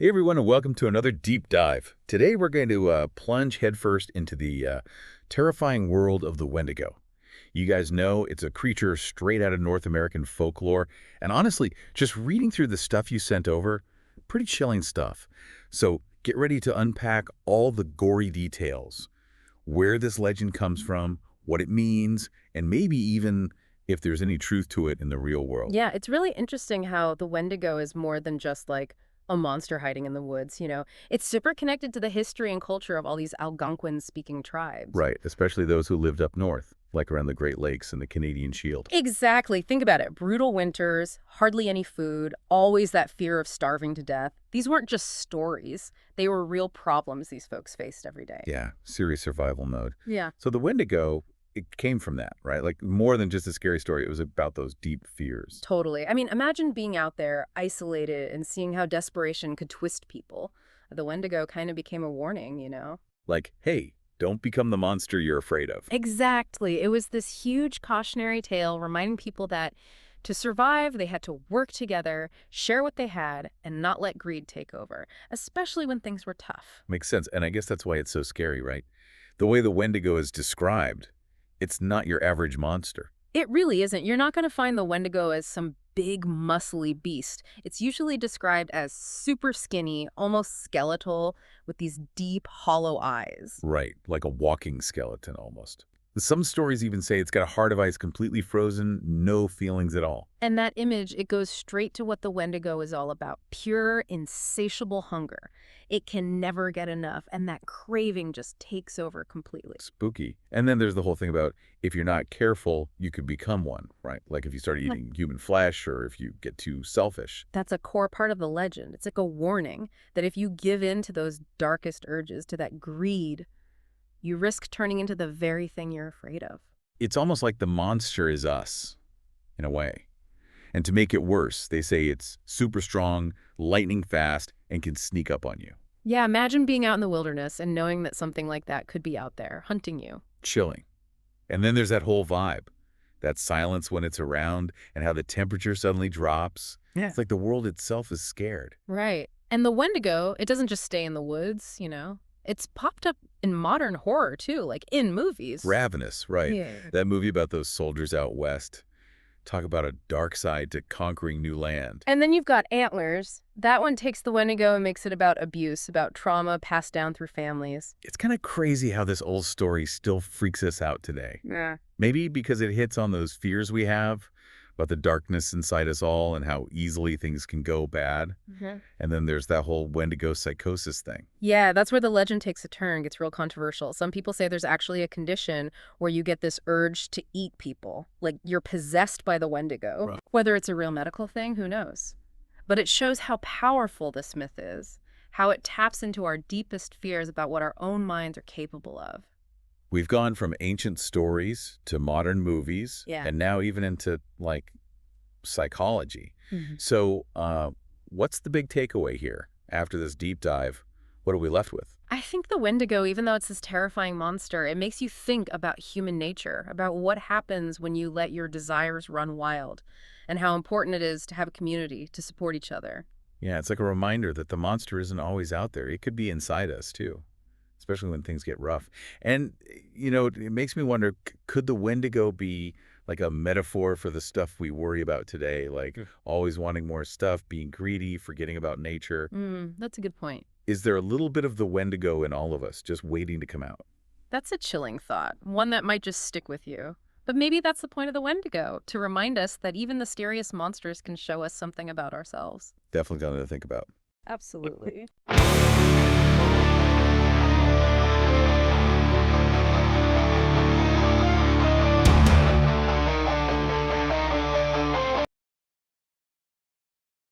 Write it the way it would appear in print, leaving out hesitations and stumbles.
Hey everyone, and welcome to another deep dive. Today we're going to plunge headfirst into the terrifying world of the Wendigo. You guys know it's a creature straight out of North American folklore, and honestly, just reading through the stuff you sent over, pretty chilling stuff. So get ready to unpack all the gory details, where this legend comes from, what it means, and maybe even if there's any truth to it in the real world. Yeah, it's really interesting how the Wendigo is more than just like a monster hiding in the woods. It's super connected to the history and culture of all these Algonquin-speaking tribes. Right, especially those who lived up north, like around the Great Lakes and the Canadian Shield. Exactly. Think about it. Brutal winters, hardly any food, always that fear of starving to death. These weren't just stories. They were real problems these folks faced every day. Yeah, serious survival mode. Yeah. So the Wendigo, it came from that, right? Like more than just a scary story, it was about those deep fears. Totally. I mean, imagine being out there, isolated, and seeing how desperation could twist people. The Wendigo kind of became a warning. Like, hey, don't become the monster you're afraid of. Exactly. It was this huge cautionary tale reminding people that to survive, they had to work together, share what they had, and not let greed take over, especially when things were tough. Makes sense. And I guess that's why it's so scary, right? The way the Wendigo is described, it's not your average monster. It really isn't. You're not going to find the Wendigo as some big, muscly beast. It's usually described as super skinny, almost skeletal, with these deep, hollow eyes. Right, like a walking skeleton almost. Some stories even say it's got a heart of ice completely frozen, no feelings at all. And that image, it goes straight to what the Wendigo is all about. Pure, insatiable hunger. It can never get enough, and that craving just takes over completely. Spooky. And then there's the whole thing about if you're not careful, you could become one, right? Like if you start eating human flesh or if you get too selfish. That's a core part of the legend. It's like a warning that if you give in to those darkest urges, to that greed, you risk turning into the very thing you're afraid of. It's almost like the monster is us, in a way. And to make it worse, they say it's super strong, lightning fast, and can sneak up on you. Yeah, imagine being out in the wilderness and knowing that something like that could be out there, hunting you. Chilling. And then there's that whole vibe. That silence when it's around and how the temperature suddenly drops. Yeah. It's like the world itself is scared. Right. And the Wendigo, it doesn't just stay in the woods. It's popped up in modern horror, too, like in movies. Ravenous, right. Yeah. That movie about those soldiers out west. Talk about a dark side to conquering new land. And then you've got Antlers. That one takes the Wendigo and makes it about abuse, about trauma passed down through families. It's kind of crazy how this old story still freaks us out today. Yeah. Maybe because it hits on those fears we have about the darkness inside us all and how easily things can go bad. And then there's that whole Wendigo psychosis thing. Yeah, that's where the legend takes a turn, gets real controversial. Some people say there's actually a condition where you get this urge to eat people, like you're possessed by the Wendigo. Right. Whether it's a real medical thing, who knows? But it shows how powerful this myth is, how it taps into our deepest fears about what our own minds are capable of. We've gone from ancient stories to modern movies, Yeah. and now even into, like, psychology. Mm-hmm. So what's the big takeaway here? After this deep dive, what are we left with? I think the Wendigo, even though it's this terrifying monster, it makes you think about human nature, about what happens when you let your desires run wild, and how important it is to have a community to support each other. Yeah, it's like a reminder that the monster isn't always out there. It could be inside us, too, especially when things get rough. And, it makes me wonder, could the Wendigo be like a metaphor for the stuff we worry about today, like always wanting more stuff, being greedy, forgetting about nature? That's a good point. Is there a little bit of the Wendigo in all of us, just waiting to come out? That's a chilling thought, one that might just stick with you. But maybe that's the point of the Wendigo, to remind us that even the scariest monsters can show us something about ourselves. Definitely something to think about. Absolutely.